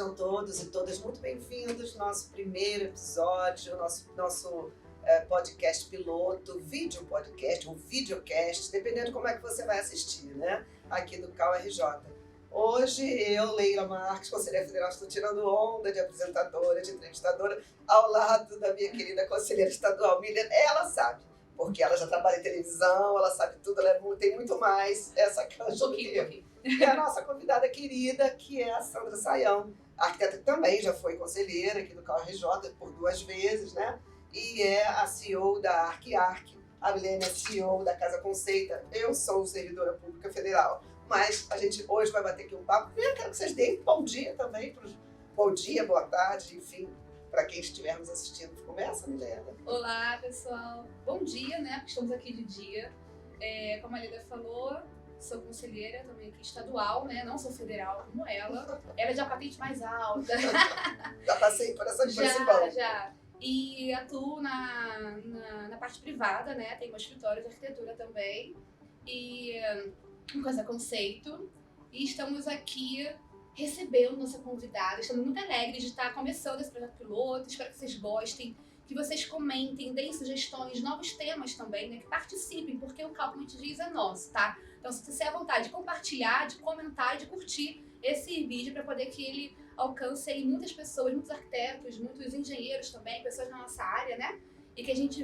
Sejam todos e todas muito bem-vindos ao nosso primeiro episódio, nosso podcast piloto, vídeo podcast ou videocast, dependendo de como é que você vai assistir, né? Aqui do CAU-RJ. Hoje eu, Leila Marques, conselheira federal, estou tirando onda de apresentadora, de entrevistadora, ao lado da minha querida conselheira estadual, Miriam. Ela sabe, porque ela já trabalha em televisão, ela sabe tudo, ela tem muito mais essa cancha do que eu. E a nossa convidada querida, que é a Sandra Sayão, arquiteta que também já foi conselheira aqui do CAU-RJ por 2 vezes, né? E é a CEO da ArquiArc, a Milene é CEO da Casa Conceita. Eu sou servidora pública federal, mas a gente hoje vai bater aqui um papo. Eu quero que vocês deem bom dia também, bom dia, boa tarde, enfim, para quem estiver nos assistindo. Começa, Milene. Olá, pessoal. Bom dia, né? Porque estamos aqui de dia. Como a Lida falou, sou conselheira também aqui estadual, né? Não sou federal como ela. Ela é de uma patente mais alta. Já passei por essa coisa. Já. E atuo na parte privada, né? Tenho um escritório de arquitetura também. E com essa conceito. E estamos aqui recebendo nossa convidada. Estamos muito alegres de estar começando esse projeto piloto. Espero que vocês gostem, que vocês comentem, deem sugestões, novos temas também, né? Que participem, porque o CAU, como a gente diz, é nosso, tá? Então, se você tiver vontade de compartilhar, de comentar e de curtir esse vídeo para poder que ele alcance aí muitas pessoas, muitos arquitetos, muitos engenheiros também, pessoas na nossa área, né? E que a gente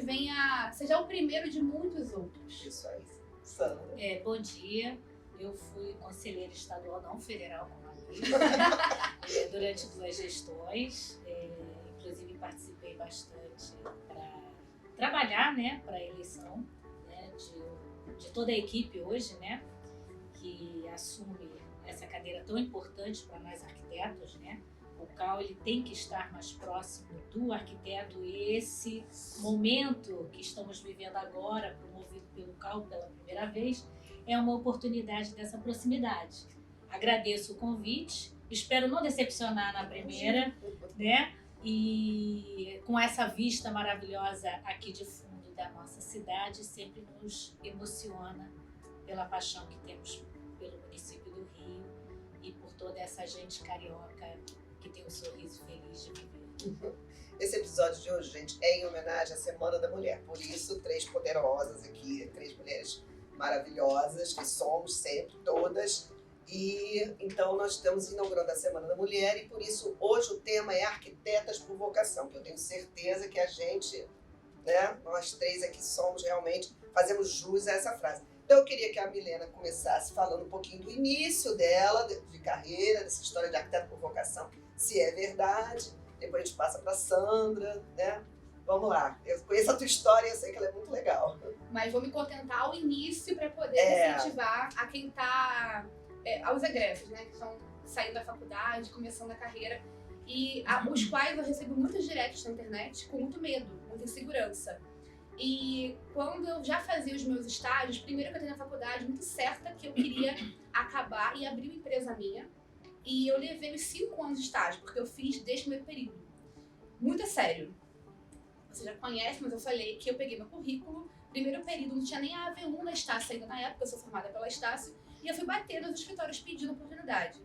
seja o primeiro de muitos outros. Isso aí, Sandra. Bom dia. Eu fui conselheira estadual, não federal, como a Lívia, durante 2 gestões. Inclusive, participei bastante para trabalhar, né, para a eleição, né, de toda a equipe hoje, né, que assume essa cadeira tão importante para nós arquitetos, né. O CAU ele tem que estar mais próximo do arquiteto e esse momento que estamos vivendo agora, promovido pelo CAU pela primeira vez, é uma oportunidade dessa proximidade. Agradeço o convite, espero não decepcionar na primeira, né? E com essa vista maravilhosa aqui de fundo da nossa cidade, sempre nos emociona pela paixão que temos pelo município do Rio e por toda essa gente carioca que tem um sorriso feliz de viver. Esse episódio de hoje, gente, é em homenagem à Semana da Mulher. Por isso, 3 poderosas aqui, 3 mulheres maravilhosas, que somos sempre todas. E então nós estamos inaugurando a Semana da Mulher e por isso hoje o tema é Arquitetas por Vocação, que eu tenho certeza que a gente, né, nós 3 aqui somos realmente, fazemos jus a essa frase. Então eu queria que a Milena começasse falando um pouquinho do início dela, de carreira, dessa história de arquiteto por vocação, se é verdade. Depois a gente passa para Sandra, né? Vamos lá, eu conheço a tua história e eu sei que ela é muito legal. Mas vou me contentar ao início para poder incentivar a quem está, aos egressos, né? Que estão saindo da faculdade, começando a carreira. E os quais eu recebo muitos directs na internet com muito medo, muita insegurança. E quando eu já fazia os meus estágios, primeiro que eu entrei na faculdade, muito certa que eu queria acabar e abrir uma empresa minha. E eu levei os 5 anos de estágio, porque eu fiz desde o meu período. Muito a sério. Você já conhece, mas eu falei que eu peguei meu currículo, primeiro período, não tinha nem a AV1 na Estácio ainda na época, eu sou formada pela Estácio, e eu fui bater nos escritórios pedindo oportunidade.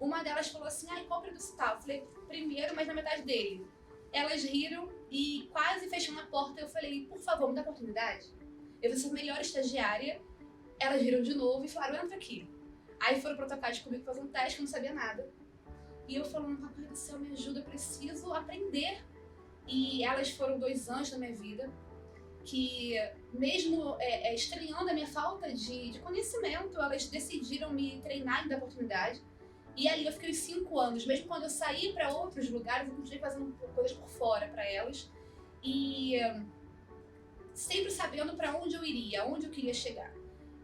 Uma delas falou assim, qual período você tá? Eu falei, primeiro, mas na metade dele. Elas riram e quase fechando a porta, eu falei, por favor, me dá oportunidade. Eu vou ser a melhor estagiária. Elas riram de novo e falaram, entra aqui. Aí foram pro AutoCAD comigo fazer um teste, que eu não sabia nada. E eu falando, papai do céu, me ajuda, eu preciso aprender. E elas foram 2 anos da minha vida, que mesmo estranhando a minha falta de conhecimento, elas decidiram me treinar e me dar oportunidade. E ali eu fiquei os 5 anos, mesmo quando eu saí para outros lugares, eu continuei fazendo coisas por fora para elas. E sempre sabendo para onde eu iria, onde eu queria chegar.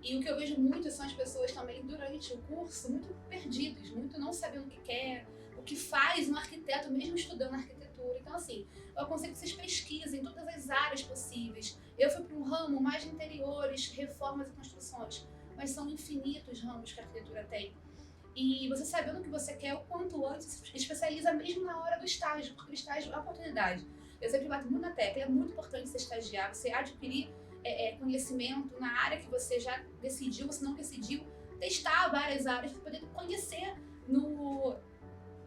E o que eu vejo muito são as pessoas também durante o curso muito perdidas, muito não sabendo o que quer, o que faz um arquiteto mesmo estudando arquitetura. Então assim, eu aconselho que vocês pesquisem todas as áreas possíveis. Eu fui para um ramo mais de interiores, reformas e construções, mas são infinitos ramos que a arquitetura tem. E você sabendo o que você quer, o quanto antes, se especializa mesmo na hora do estágio, porque o estágio é uma oportunidade. Eu sempre bato muito na tecla, é muito importante você estagiar, você adquirir conhecimento na área que você já decidiu, você não decidiu, testar várias áreas para poder conhecer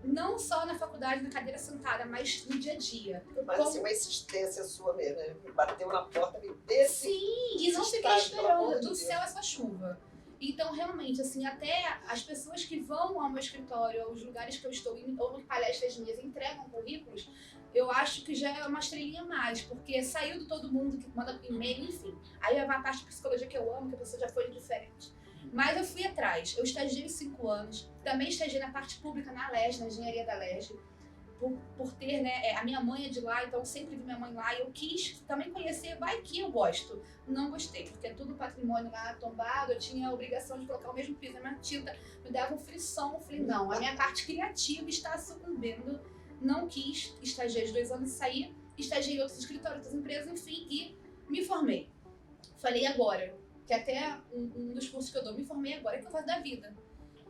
não só na faculdade, na cadeira sentada, mas no dia a dia. Mas assim, uma insistência sua mesmo, né? Bateu na porta, me desse. Sim, e não fiquei esperando do céu essa chuva. Então, realmente, assim, até as pessoas que vão ao meu escritório, aos lugares que eu estou, ou em palestras minhas, entregam currículos, eu acho que já é uma estrelinha a mais, porque saiu de todo mundo que manda e-mail, enfim. Aí vai a parte de psicologia que eu amo, que a pessoa já foi diferente. Mas eu fui atrás. Eu estagiei 5 anos, também estagiei na parte pública na LEG, na engenharia da LEG, por ter, né, a minha mãe é de lá, então eu sempre vi minha mãe lá, e eu quis também conhecer, vai que eu gosto. Não gostei, porque é tudo patrimônio lá tombado, eu tinha a obrigação de colocar o mesmo piso, a minha tinta me dava um frisson, eu falei, não, a minha parte criativa está sucumbendo, não quis, estagiei os 2 anos e saí, estagiei em outros escritórios, outras empresas, enfim, e me formei. Falei agora, que até um dos cursos que eu dou, me formei agora, o que eu faço da vida?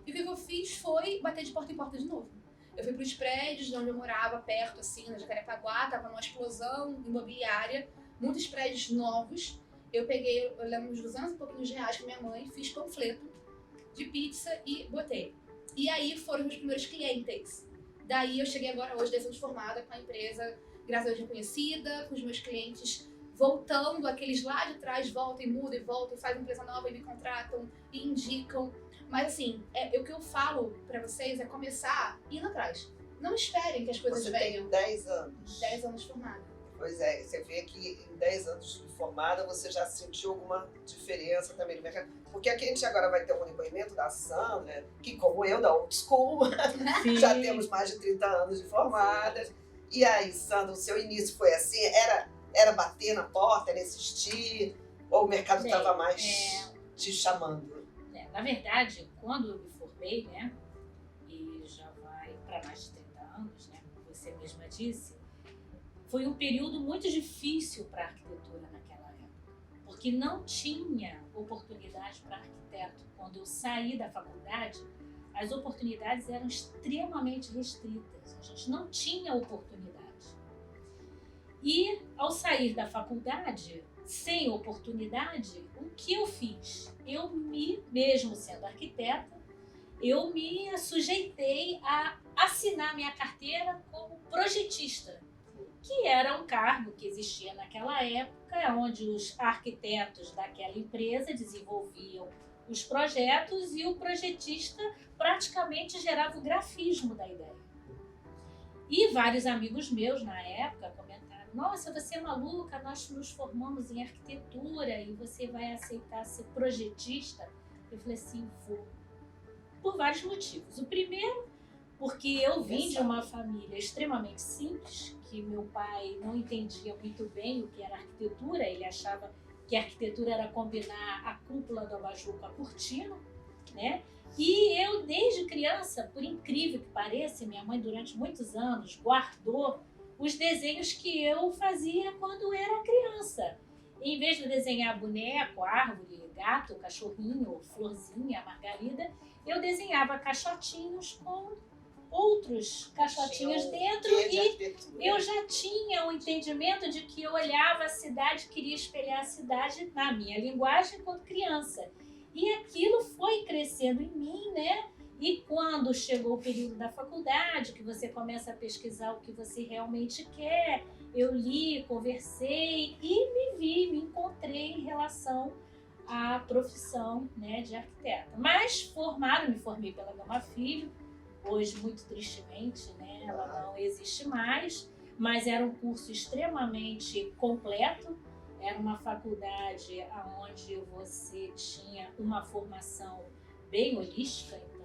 E o que eu fiz foi bater de porta em porta de novo. Eu fui para os prédios de onde eu morava, perto, assim, na Jacarepaguá, estava numa explosão imobiliária, muitos prédios novos. Eu lembro uns 200 e pouquinhos reais com minha mãe, fiz panfleto de pizza e botei. E aí foram meus primeiros clientes. Daí eu cheguei agora hoje, 10 anos formada, com a empresa, graças a Deus, reconhecida, com os meus clientes voltando, aqueles lá de trás voltam e mudam e voltam, fazem empresa nova e me contratam e indicam. Mas assim, o que eu falo pra vocês é começar indo atrás. Não esperem que as coisas venham. Você tem 10 anos. 10 anos formada. Pois é, você vê que em 10 anos de formada você já sentiu alguma diferença também no mercado. Porque aqui a gente agora vai ter um depoimento da Sandra, que como eu, da Old School, já temos mais de 30 anos de formada. E aí, Sandra, o seu início foi assim? Era bater na porta, era insistir? Ou o mercado estava mais te chamando? Na verdade, quando eu me formei, né, e já vai para mais de 30 anos, né, como você mesma disse, foi um período muito difícil para a arquitetura naquela época, porque não tinha oportunidade para arquiteto. Quando eu saí da faculdade, as oportunidades eram extremamente restritas, a gente não tinha oportunidade. E ao sair da faculdade, sem oportunidade, o que eu fiz? Mesmo sendo arquiteta, eu me sujeitei a assinar minha carteira como projetista, que era um cargo que existia naquela época, onde os arquitetos daquela empresa desenvolviam os projetos e o projetista praticamente gerava o grafismo da ideia. E vários amigos meus na época comentaram: nossa, você é maluca, nós nos formamos em arquitetura e você vai aceitar ser projetista? Eu falei assim, vou. Por vários motivos. O primeiro, porque eu vim de uma família extremamente simples, que meu pai não entendia muito bem o que era arquitetura, ele achava que a arquitetura era combinar a cúpula do abajur com a cortina, né? E eu, desde criança, por incrível que pareça, minha mãe durante muitos anos guardou os desenhos que eu fazia quando era criança. Em vez de desenhar boneco, árvore, gato, cachorrinho, florzinha, margarida, eu desenhava caixotinhos com outros caixotinhos dentro e eu já tinha um entendimento de que eu olhava a cidade, queria espelhar a cidade na minha linguagem quando criança. E aquilo foi crescendo em mim, né? E quando chegou o período da faculdade, que você começa a pesquisar o que você realmente quer, eu li, conversei e me encontrei em relação à profissão, né, de arquiteta. Mas me formei pela Gama Filho, hoje muito tristemente, né, ela não existe mais, mas era um curso extremamente completo, era uma faculdade onde você tinha uma formação bem holística, então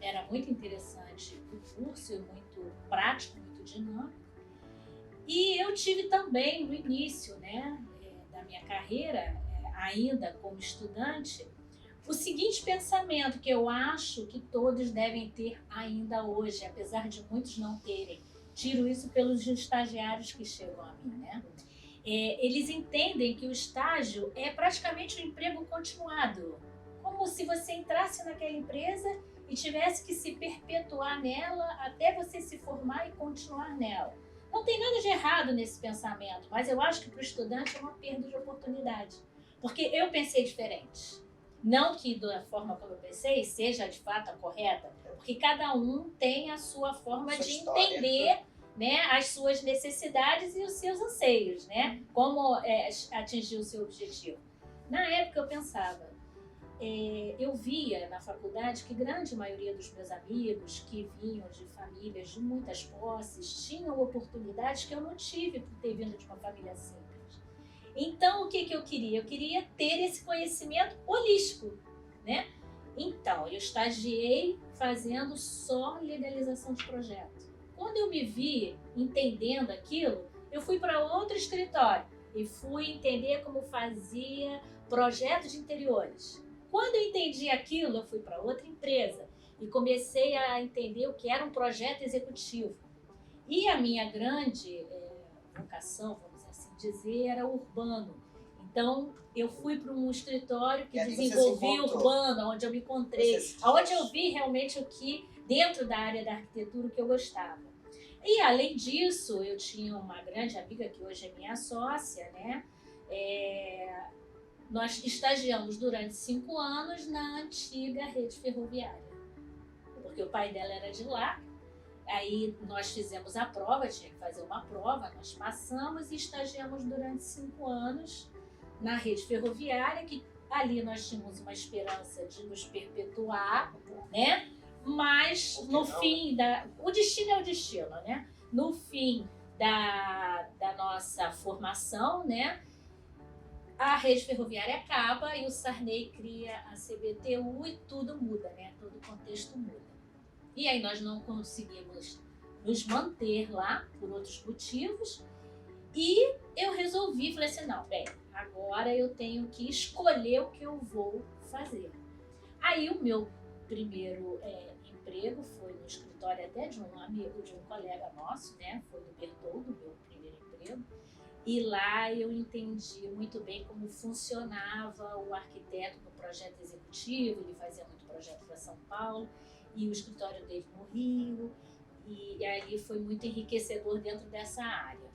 era muito interessante o curso, muito prático, muito dinâmico. E eu tive também no início, né, da minha carreira, ainda como estudante, o seguinte pensamento que eu acho que todos devem ter ainda hoje, apesar de muitos não terem. Tiro isso pelos estagiários que chegam a mim, né? Eles entendem que o estágio é praticamente um emprego continuado, como se você entrasse naquela empresa e tivesse que se perpetuar nela até você se formar e continuar nela. Não tem nada de errado nesse pensamento, mas eu acho que para o estudante é uma perda de oportunidade, porque eu pensei diferente. Não que da forma como eu pensei seja de fato a correta, porque cada um tem a sua forma de entender, né, as suas necessidades e os seus anseios, né? Como atingir o seu objetivo. Na época eu pensava, eu via na faculdade que grande maioria dos meus amigos que vinham de famílias de muitas posses tinham oportunidades que eu não tive por ter vindo de uma família simples. Então, o que eu queria? Eu queria ter esse conhecimento holístico, né? Então, eu estagiei fazendo só legalização de projeto. Quando eu me vi entendendo aquilo, eu fui para outro escritório e fui entender como fazia projeto de interiores. Quando eu entendi aquilo, eu fui para outra empresa e comecei a entender o que era um projeto executivo. E a minha grande vocação, vamos assim dizer, era urbano. Então, eu fui para um escritório que desenvolvia urbano, onde eu me encontrei, onde eu vi realmente o que, dentro da área da arquitetura, o que eu gostava. E, além disso, eu tinha uma grande amiga, que hoje é minha sócia, né? Nós estagiamos durante 5 anos na antiga rede ferroviária, porque o pai dela era de lá. Aí nós fizemos a prova, tinha que fazer uma prova, nós passamos e estagiamos durante 5 anos na rede ferroviária, que ali nós tínhamos uma esperança de nos perpetuar, né? Mas no fim o destino é o destino, né? No fim da nossa formação, né? A rede ferroviária acaba e o Sarney cria a CBTU e tudo muda, né? Todo o contexto muda. E aí nós não conseguimos nos manter lá por outros motivos. E eu resolvi, falei assim, não, bem, agora eu tenho que escolher o que eu vou fazer. Aí o meu primeiro emprego foi no escritório até de um amigo, de um colega nosso, né? Foi no Bertoldo, meu primeiro emprego. E lá eu entendi muito bem como funcionava o arquiteto no projeto executivo, ele fazia muito projeto para São Paulo, e o escritório dele no Rio, e aí foi muito enriquecedor dentro dessa área.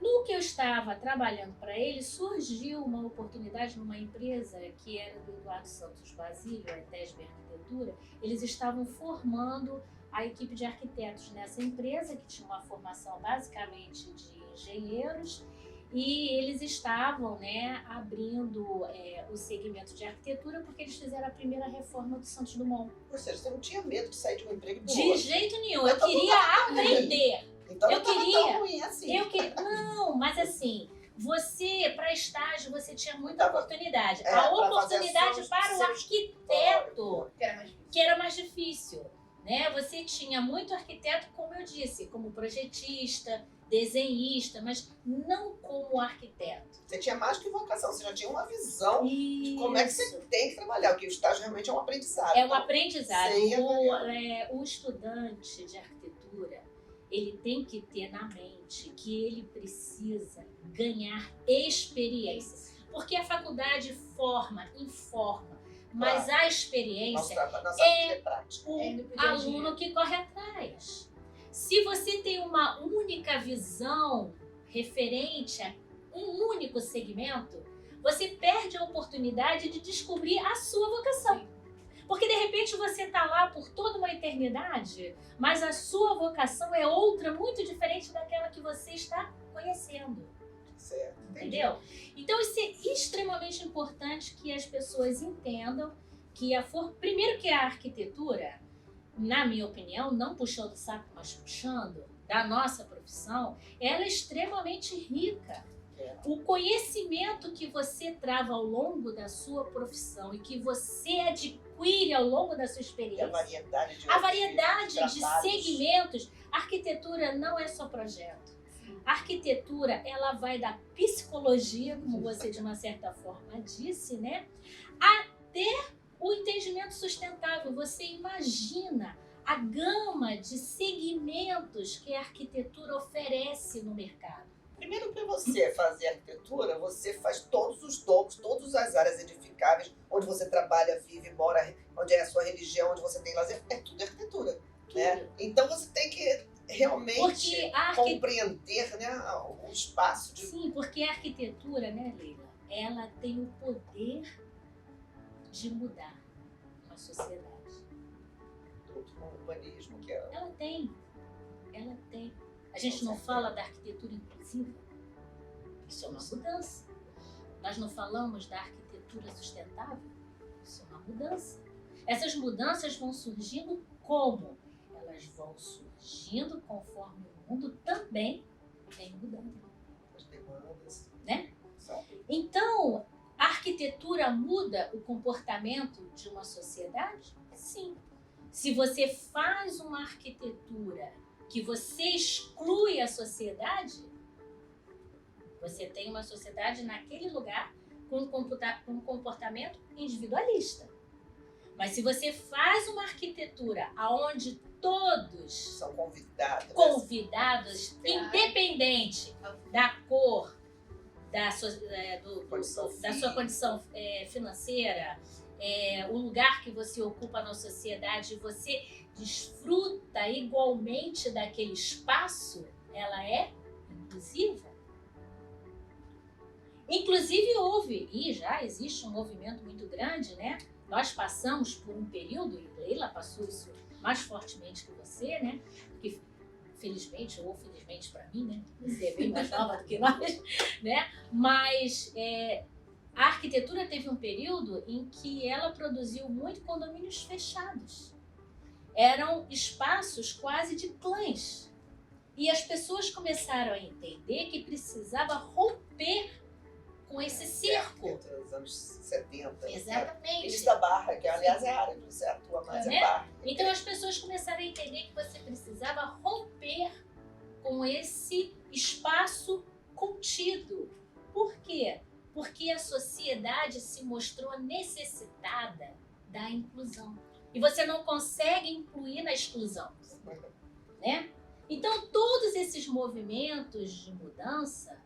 No que eu estava trabalhando para ele, surgiu uma oportunidade numa empresa que era do Eduardo Santos Basílio, a ETESB Arquitetura. Eles estavam formando a equipe de arquitetos nessa empresa, que tinha uma formação basicamente de engenheiros, e eles estavam, né, abrindo o segmento de arquitetura porque eles fizeram a primeira reforma do Santos Dumont. Ou seja, você não tinha medo de sair de um emprego do De jeito nenhum, eu queria aprender. Então eu não queria, tão ruim assim. Não, mas assim, você, para estágio, você tinha muita oportunidade. A oportunidade para o arquiteto, que era mais difícil. Né? Você tinha muito arquiteto, como eu disse, como projetista, desenhista, mas não como arquiteto. Você tinha mais que vocação, você já tinha uma visão de como é que você tem que trabalhar, porque o estágio realmente é um aprendizado. É um aprendizado. O estudante de arquitetura, ele tem que ter na mente que ele precisa ganhar experiência. Porque a faculdade informa, mas a experiência é o aluno que corre atrás. Se você tem uma única visão referente a um único segmento, você perde a oportunidade de descobrir a sua vocação. Porque, de repente, você está lá por toda uma eternidade, mas a sua vocação é outra, muito diferente daquela que você está conhecendo. Certo. Entendeu? Então, isso é extremamente importante que as pessoas entendam que primeiro que a arquitetura, na minha opinião, não puxando o saco, mas puxando, da nossa profissão, ela é extremamente rica. O conhecimento que você trava ao longo da sua profissão e que você adquire ao longo da sua experiência, a variedade de segmentos, a arquitetura não é só projeto. A arquitetura, ela vai da psicologia, como você de uma certa forma disse, né, até o entendimento sustentável. Você imagina a gama de segmentos que a arquitetura oferece no mercado. Primeiro, para você fazer arquitetura, você faz todos os domos, todas as áreas edificáveis, onde você trabalha, vive, mora, onde é a sua religião, onde você tem lazer, é tudo arquitetura. Né? Então você tem que realmente compreender, né, o espaço de... Sim, porque a arquitetura, né, Leila, ela tem o poder de mudar uma sociedade. Junto com o urbanismo, que é... Ela tem. A gente não fala da arquitetura inclusiva? Isso é uma mudança. Nós não falamos da arquitetura sustentável? Isso é uma mudança. Essas mudanças vão surgindo como? Elas vão surgindo conforme o mundo também vem mudando. As demandas. Né? Sabe? Então, a arquitetura muda o comportamento de uma sociedade? Sim. Se você faz uma arquitetura que você exclui a sociedade, você tem uma sociedade naquele lugar com um comportamento individualista. Mas se você faz uma arquitetura onde todos São convidados. independente da cor, da sua condição financeira, o lugar que você ocupa na sociedade, você desfruta igualmente daquele espaço, ela é inclusiva. Inclusive houve, e já existe um movimento muito grande, né? Nós passamos por um período, e Leila passou isso mais fortemente que você, né? Porque felizmente ou felizmente para mim, né? Você é bem mais nova do que nós, né? Mas a arquitetura teve um período em que ela produziu muito condomínios fechados. Eram espaços quase de clãs. E as pessoas começaram a entender que precisava romper com esse circo. Nos anos 70. Exatamente. Início da Barra, que aliás é a área onde você atua mais, Né? é Barra. Então as pessoas começaram a entender que você precisava romper com esse espaço contido. Por quê? Porque a sociedade se mostrou necessitada da inclusão. E você não consegue incluir na exclusão, né? Então todos esses movimentos de mudança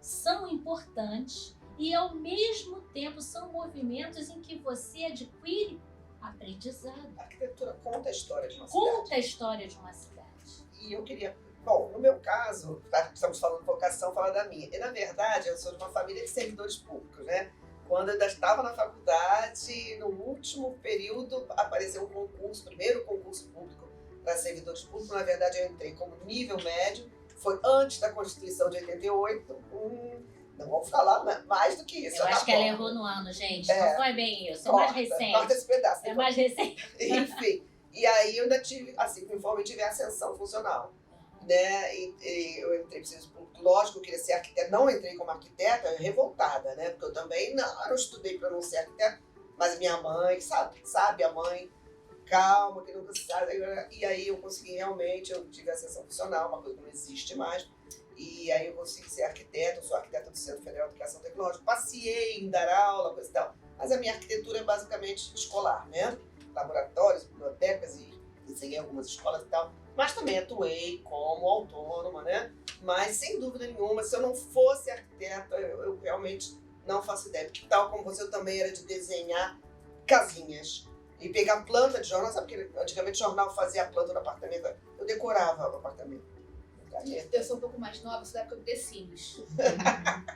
são importantes e ao mesmo tempo são movimentos em que você adquire aprendizado. A arquitetura conta a história de uma Conta cidade. a história de uma cidade. E eu queria... Bom, no meu caso, estamos falando de vocação, falar da minha. E, na verdade, eu sou de uma família de servidores públicos, né? Quando eu ainda estava na faculdade, no último período, apareceu um concurso, primeiro concurso público para servidores públicos. Na verdade, eu entrei como nível médio. Foi antes da Constituição de 88. Não vou falar mais do que isso. Eu acho que ela errou no ano, gente. Não foi bem isso. É mais recente. Corta esse pedaço. É mais recente. Enfim. E aí eu ainda tive, assim, conforme tive a ascensão funcional. Né? E eu entrei em serviço público, lógico, eu queria ser arquiteta, não entrei como arquiteta, revoltada, né? Porque eu também não estudei para não ser arquiteta, mas minha mãe, sabe a mãe, calma, que nunca se sabe. E aí eu consegui realmente, eu tive a ascensão funcional, uma coisa que não existe mais, e aí eu consegui ser arquiteta, eu sou arquiteta do Centro Federal de Educação Tecnológica, passei em dar aula, coisa e tal, mas a minha arquitetura é basicamente escolar, né? Laboratórios, bibliotecas e desenhei algumas escolas e tal. Mas também atuei como autônoma, né? Mas, sem dúvida nenhuma, se eu não fosse arquiteta, eu realmente não faço ideia. Porque, tal como você, eu também era de desenhar casinhas. E pegar planta de jornal, sabe que antigamente o jornal fazia a planta do apartamento. Eu decorava o apartamento. Eu sou um pouco mais nova, sou da época do The Sims.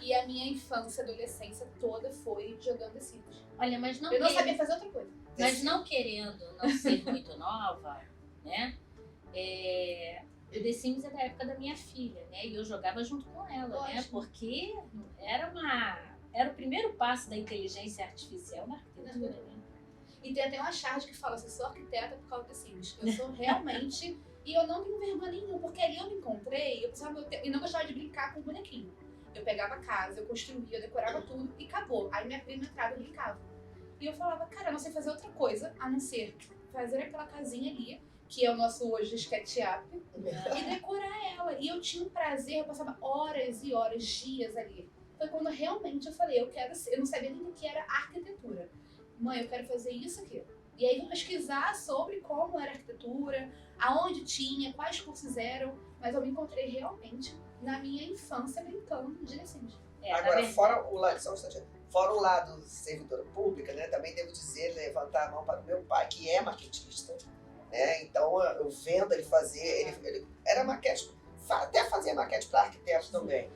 E a minha infância, adolescência toda foi jogando The Sims. Olha, mas não eu não sabia fazer outra coisa. Mas não querendo não ser muito nova, né? O The Sims é da época da minha filha, né? E eu jogava junto com ela, né? Porque era o primeiro passo da inteligência artificial na arquitetura, né? E tem até uma charge que fala assim, sou arquiteta por causa do The Sims. Eu sou realmente... E eu não tenho vergonha nenhuma, porque ali eu me encontrei, eu precisava e não gostava de brincar com o bonequinho. Eu pegava a casa, eu construía, eu decorava tudo e acabou. Aí minha prima entrava e brincava. E eu falava, cara, eu não sei fazer outra coisa, a não ser fazer aquela casinha ali, que é o nosso hoje SketchUp, e decorar ela. E eu tinha um prazer, eu passava horas e horas, dias ali. Foi quando realmente eu falei, eu não sabia nem o que era arquitetura. Mãe, eu quero fazer isso aqui. E aí vou pesquisar sobre como era a arquitetura, aonde tinha, quais cursos eram, mas eu me encontrei realmente na minha infância brincando de The Sims. Agora, fora o lado servidora pública, né, também devo dizer, levantar a mão para o meu pai, que é maquetista. Né? Então, eu vendo ele fazer, ele era maquete, até fazia maquete para arquitetos também.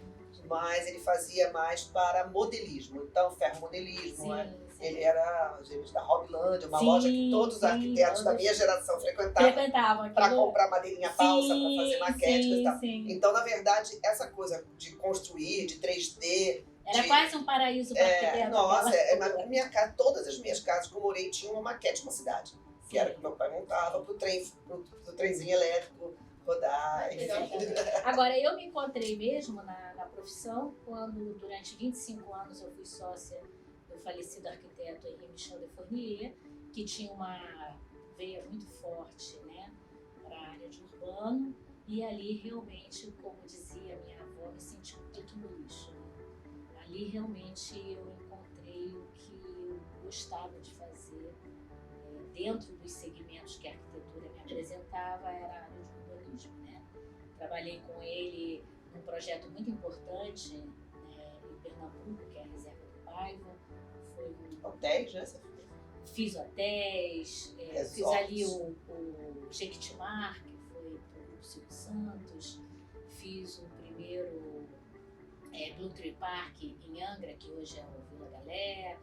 mas ele fazia mais para modelismo. Então, ferromodelismo, ele era gerente da Hoblândia, uma loja que todos os arquitetos da minha geração frequentavam para comprar madeirinha balsa, para fazer maquete e tal. Então, na verdade, essa coisa de construir, de 3D... Era quase um paraíso para arquiteto. Nossa, na minha casa, todas as minhas casas que eu morei tinham uma maquete de uma cidade. Que era que meu pai montava pro trenzinho elétrico rodar. Agora, eu me encontrei mesmo na profissão quando, durante 25 anos, eu fui sócia do falecido arquiteto Henri Michel de Fournier, que tinha uma veia muito forte, né, para a área de urbano, e ali realmente, como dizia minha avó, me senti um pouco no lixo. Ali realmente eu encontrei o que eu gostava de fazer dentro dos segmentos que a arquitetura me apresentava, era a área de urbanismo, né? Trabalhei com ele num projeto muito importante em Pernambuco, que é a Reserva do Paiva. Foi hotéis, né? Fiz hotéis, fiz ali o Jequitimar, que foi para o Silvio Santos, fiz o primeiro Blue Tree Park em Angra, que hoje é o Vila Galé.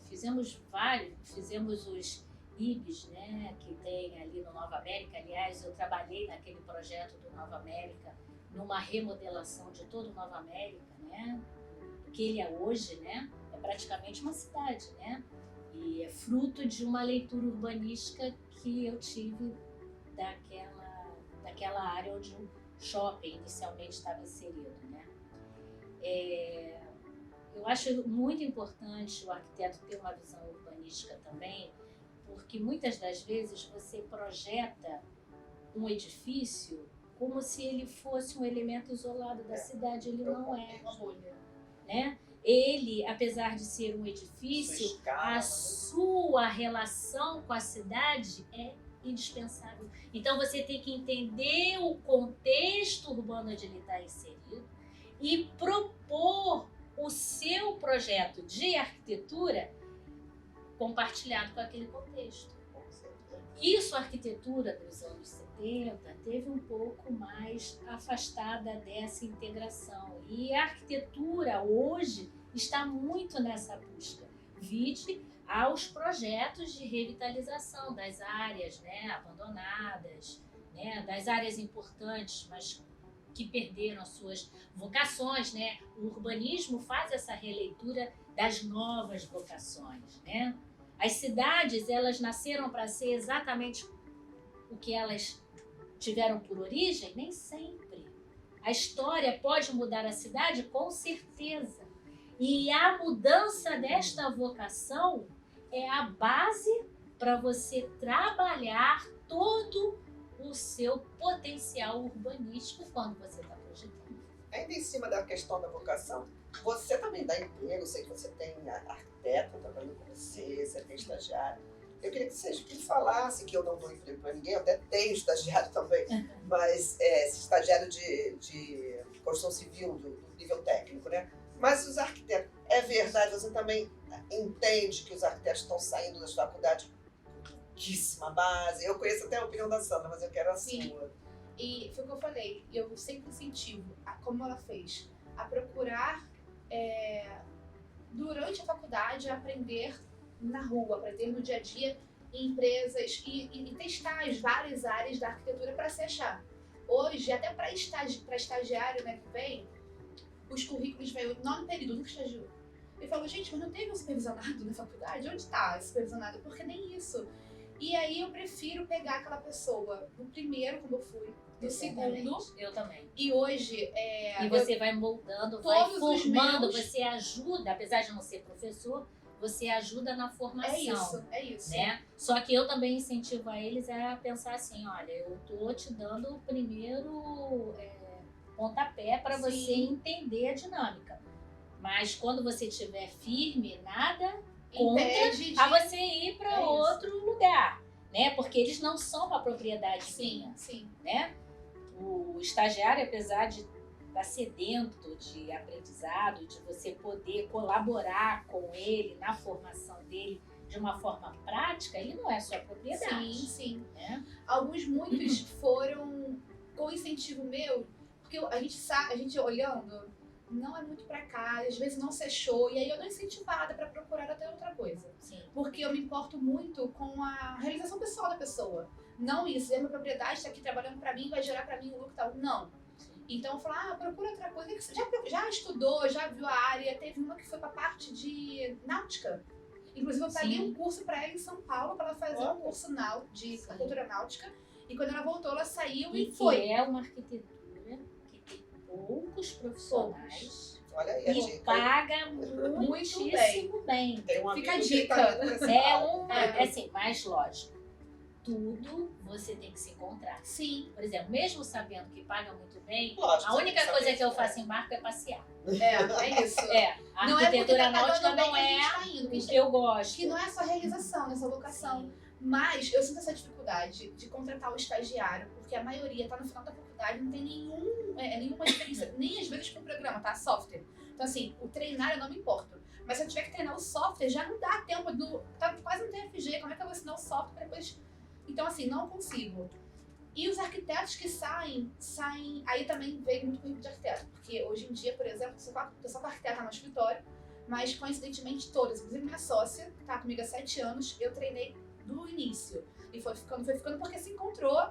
Fizemos os IBs, né, que tem ali no Nova América. Aliás, eu trabalhei naquele projeto do Nova América, numa remodelação de todo o Nova América, né, que ele é hoje, né, é praticamente uma cidade, né, e é fruto de uma leitura urbanística que eu tive daquela área onde o shopping inicialmente estava inserido, né. Eu acho muito importante o arquiteto ter uma visão urbanística também, porque muitas das vezes você projeta um edifício como se ele fosse um elemento isolado da cidade. Ele não é, né? Ele, apesar de ser um edifício, a sua relação com a cidade é indispensável. Então você tem que entender o contexto urbano onde ele está inserido e propor o seu projeto de arquitetura compartilhado com aquele contexto. Isso, a arquitetura dos anos 70 teve um pouco mais afastada dessa integração. E a arquitetura hoje está muito nessa busca. Vide aos projetos de revitalização das áreas, né, abandonadas, né, das áreas importantes, mas que perderam as suas vocações, né? O urbanismo faz essa releitura das novas vocações, né? As cidades, elas nasceram para ser exatamente o que elas tiveram por origem? Nem sempre. A história pode mudar a cidade? Com certeza. E a mudança desta vocação é a base para você trabalhar todo o seu potencial urbanístico quando você está projetando. Ainda em cima da questão da vocação, você também dá emprego, sei que você tem arquiteto trabalhando com você tem estagiário. Eu queria que vocês falassem, que eu não dou emprego para ninguém, eu até tenho estagiário também, mas estagiário de construção civil do nível técnico, né? Mas os arquitetos, é verdade, você também entende que os arquitetos estão saindo das faculdades pouquíssima base. Eu conheço até a opinião da Sandra, mas eu quero a sua. E foi o que eu falei, eu sempre incentivo, como ela fez, a procurar, durante a faculdade, aprender na rua, aprender no dia a dia, em empresas e testar as várias áreas da arquitetura para se achar. Hoje, até para estagiário, né, que vem, os currículos vêm, o nono período, nunca estagiou. Eu falo, gente, mas não teve um supervisionado na faculdade? Onde está esse supervisionado? Porque nem isso. E aí eu prefiro pegar aquela pessoa no primeiro, como eu fui, no segundo. Eu também. E hoje... E você vai moldando, vai formando, você ajuda, apesar de não ser professor, você ajuda na formação. É isso. Né? Só que eu também incentivo a eles a pensar assim, olha, eu tô te dando o primeiro pontapé para você entender a dinâmica. Mas quando você estiver firme, nada contra a você ir para outro lugar, né? Porque eles não são uma propriedade minha. Sim. Né? O estagiário, apesar de estar sedento de aprendizado, de você poder colaborar com ele na formação dele de uma forma prática, ele não é sua propriedade. Sim. Né? Muitos foram com incentivo meu, porque a gente olhando, não é muito pra cá, às vezes não se achou, e aí eu não incentivada pra procurar até outra coisa. Sim. Porque eu me importo muito com a realização pessoal da pessoa. Não isso, a minha propriedade tá aqui trabalhando pra mim, vai gerar pra mim um lucro e tal. Não. Então eu falo, procura outra coisa. Já estudou, já viu a área, teve uma que foi pra parte de náutica. Inclusive eu paguei um curso pra ela em São Paulo, pra ela fazer um curso de cultura náutica. E quando ela voltou, ela saiu e foi. Que é uma arquitetura que tem poucos profissionais. Olha aí, e paga muitíssimo bem. Tem um Fica a amigo dica. que tá Assim, mais lógico. Tudo você tem que se encontrar. Sim. Por exemplo, mesmo sabendo que paga muito bem, Lógico, a única coisa que eu faço em barco é passear. É isso. A Não é porque arquitetura tá náutica dando bem não que a é gente tá indo, o que eu gosto. que não é só realização nessa vocação. Sim. Mas eu sinto essa dificuldade de contratar o estagiário, porque a maioria tá no final da faculdade, não tem nenhuma experiência, nem às vezes com o programa, tá? Software. Então, assim, o treinar eu não me importo. Mas se eu tiver que treinar o software, já não dá tempo tá quase no TFG, como é que eu vou ensinar o software pra depois? Então, assim, não consigo. E os arquitetos que saem, aí também veio muito currículo de arquiteto, porque hoje em dia, por exemplo, eu sou arquiteta no escritório, mas coincidentemente todas, inclusive minha sócia, que tá comigo há 7 anos, eu treinei do início. E foi ficando porque se encontrou,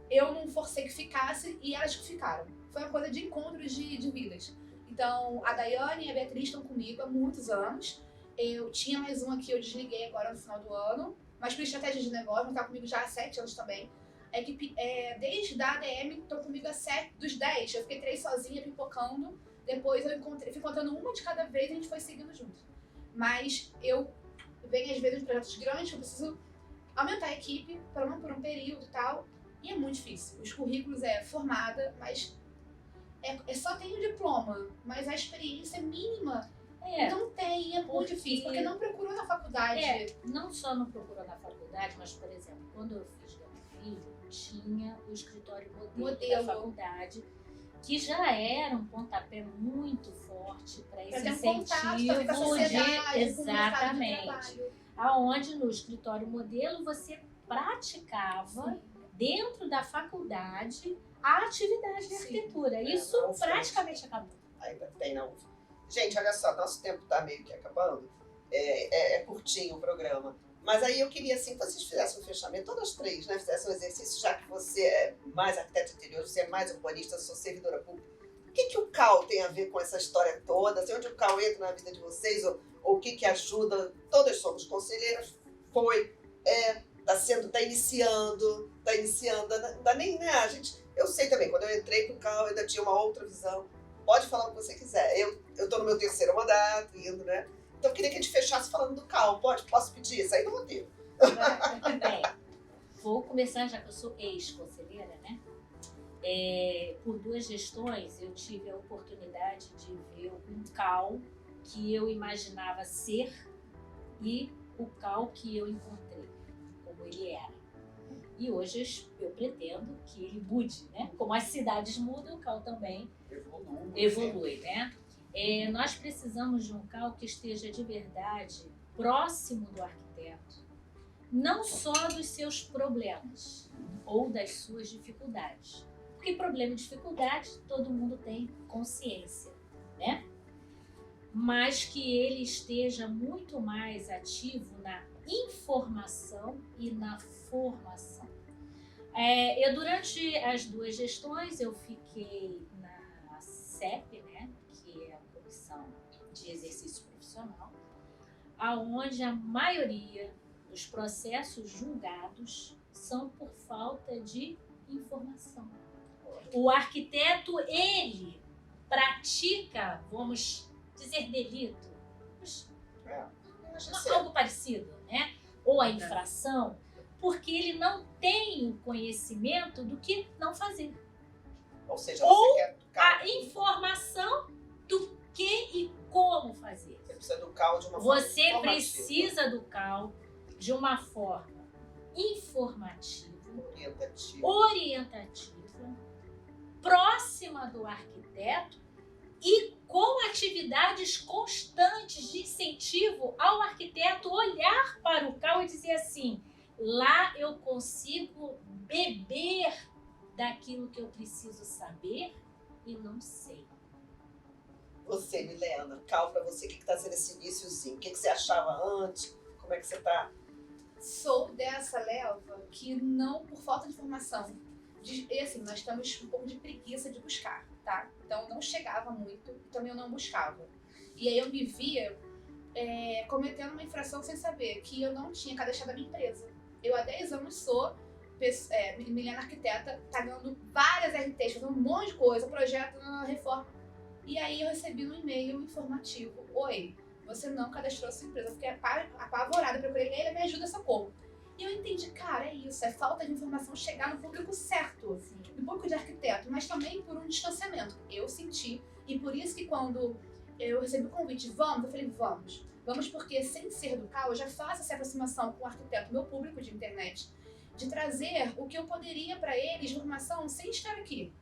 eu não forcei que ficasse e elas que ficaram. Foi uma coisa de encontros de vidas. Então, a Daiane e a Beatriz estão comigo há muitos anos. Eu tinha mais uma que eu desliguei agora no final do ano, mas por estratégia de negócio, mas tá comigo já há 7 anos também. A equipe, desde a ADM, estão comigo há 7 dos 10. Eu fiquei 3 sozinha, pipocando. Depois eu fui encontrando uma de cada vez e a gente foi seguindo junto. Mas eu venho às vezes em projetos grandes, eu preciso aumentar a equipe, pelo menos por um período e tal. E é muito difícil. Os currículos formada, mas só tem o diploma. Mas a experiência mínima não tem, é muito difícil. Porque não procurou na faculdade. Não só não procurou na faculdade, mas, por exemplo, quando eu fiz Gama Filho, tinha o escritório modelo da faculdade, que já era um pontapé muito forte para esse incentivo com a sociedade, exatamente. Aonde no escritório modelo você praticava dentro da faculdade a atividade de arquitetura. Isso praticamente acabou. Ainda tem, não. Gente, olha só, nosso tempo está meio que acabando. É curtinho o programa. Mas aí eu queria, assim, que vocês fizessem um fechamento, todas as 3, né? Fizessem um exercício, já que você é mais arquiteto interior, você é mais urbanista, sou servidora pública. O que o CAL tem a ver com essa história toda? Assim, onde o CAL entra na vida de vocês? Ou o que ajuda? Todas somos conselheiras. Tá iniciando, não dá nem, né? Eu sei também, quando eu entrei pro CAL, eu ainda tinha uma outra visão. Pode falar o que você quiser. Eu tô no meu 3º mandato, indo, né? Então eu queria que a gente fechasse falando do CAL. Posso pedir? Isso aí no roteiro. Bem, vou começar, já que eu sou ex-conselheira, né? Por 2 gestões, eu tive a oportunidade de ver um CAL que eu imaginava ser e o CAL que eu encontrei, como ele era. E hoje eu pretendo que ele mude, né? Como as cidades mudam, o CAL também evolui, né? Nós precisamos de um CAL que esteja de verdade próximo do arquiteto, não só dos seus problemas ou das suas dificuldades. Porque problema e dificuldade todo mundo tem consciência, né? Mas que ele esteja muito mais ativo na informação e na formação. Durante as 2 gestões, eu fiquei na CEP, né, que é a Comissão de Exercício Profissional, aonde a maioria dos processos julgados são por falta de informação. O arquiteto, ele pratica, vamos dizer, delito, algo parecido, né? Ou a infração, porque ele não tem o conhecimento do que não fazer. Ou seja, você quer a informação do que e como fazer. Você precisa do CAL de uma forma Você precisa do CAL de uma forma informativa, orientativa, próxima do arquiteto e com atividades constantes de incentivo ao arquiteto olhar para o CAL e dizer assim: lá eu consigo beber daquilo que eu preciso saber e não sei. Você, Milena, Cal, pra você, o que está sendo esse iniciozinho? O que você achava antes? Como é que você está? Sou dessa leva que não, por falta de informação, e assim, nós temos um pouco de preguiça de buscar, tá? Então não chegava muito e também eu não buscava. E aí eu me via cometendo uma infração sem saber que eu não tinha cadastro da minha empresa. Eu há 10 anos sou Milena arquiteta, pagando várias RTs, fazendo um monte de coisa, projeto, reforma. E aí eu recebi um e-mail informativo: oi, você não cadastrou a sua empresa. Eu fiquei apavorada, procurei ele, me ajuda, socorro. E eu entendi, cara, é isso, é falta de informação chegar no público certo, no público de arquiteto, mas também por um distanciamento. Eu senti, e por isso que quando eu recebi o convite, vamos, eu falei, vamos. Vamos porque, sem ser do CAU, eu já faço essa aproximação com o arquiteto, meu público de internet, de trazer o que eu poderia para eles de informação sem estar aqui.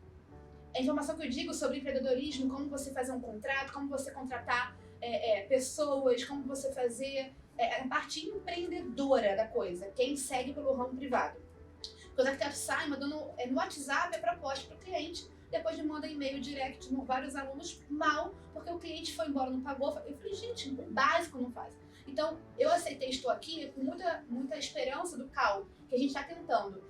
A informação que eu digo sobre empreendedorismo, como você fazer um contrato, como você contratar pessoas, como você fazer a parte empreendedora da coisa, quem segue pelo ramo privado. Porque os arquitetos saem mandando no WhatsApp a proposta para o cliente, depois me manda e-mail direct, vários alunos mal, porque o cliente foi embora, não pagou. Eu falei, gente, o básico não faz. Então, eu aceitei, estou aqui com muita esperança do CAU, que a gente está tentando.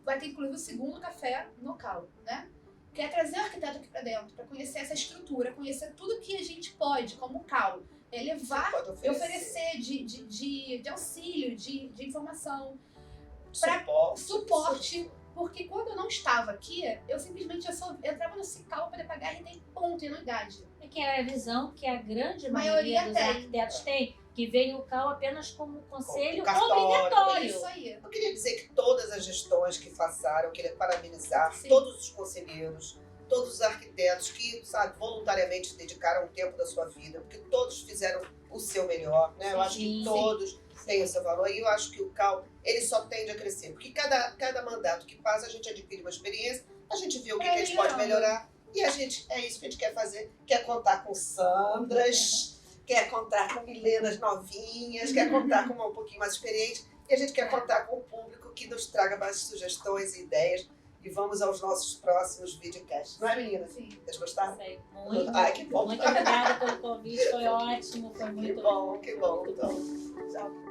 Vai ter, inclusive, o segundo café no CAU, né? Que é trazer o arquiteto aqui para dentro, para conhecer essa estrutura, conhecer tudo que a gente pode, como CAU. Levar, oferecer de auxílio, de informação, suporte. Porque quando eu não estava aqui, eu simplesmente entrava no CICAU para poder pagar RT em ponto e anuidade. É que é a visão que a grande maioria dos arquitetos tem, que veio o CAU apenas como conselho obrigatório. Isso aí. Eu queria dizer que todas as gestões que passaram, eu queria parabenizar Sim. todos os conselheiros, todos os arquitetos que, voluntariamente dedicaram um tempo da sua vida, porque todos fizeram o seu melhor, né? Eu acho que todos têm o seu valor, e eu acho que o CAU, ele só tende a crescer, porque cada mandato que passa, a gente adquire uma experiência, a gente vê o que a gente pode melhorar, e é isso que a gente quer fazer, quer contar com Sandras, quer contar com Milenas novinhas, quer contar com uma um pouquinho mais experiente, e a gente quer contar com o público que nos traga mais sugestões e ideias. E vamos aos nossos próximos videocasts. Não é, meninas? Sim. Vocês gostaram? Sei, muito. Ai, que bom. Muito obrigada pelo convite, foi ótimo, foi muito bom. Que bom, muito então. bom. Tchau.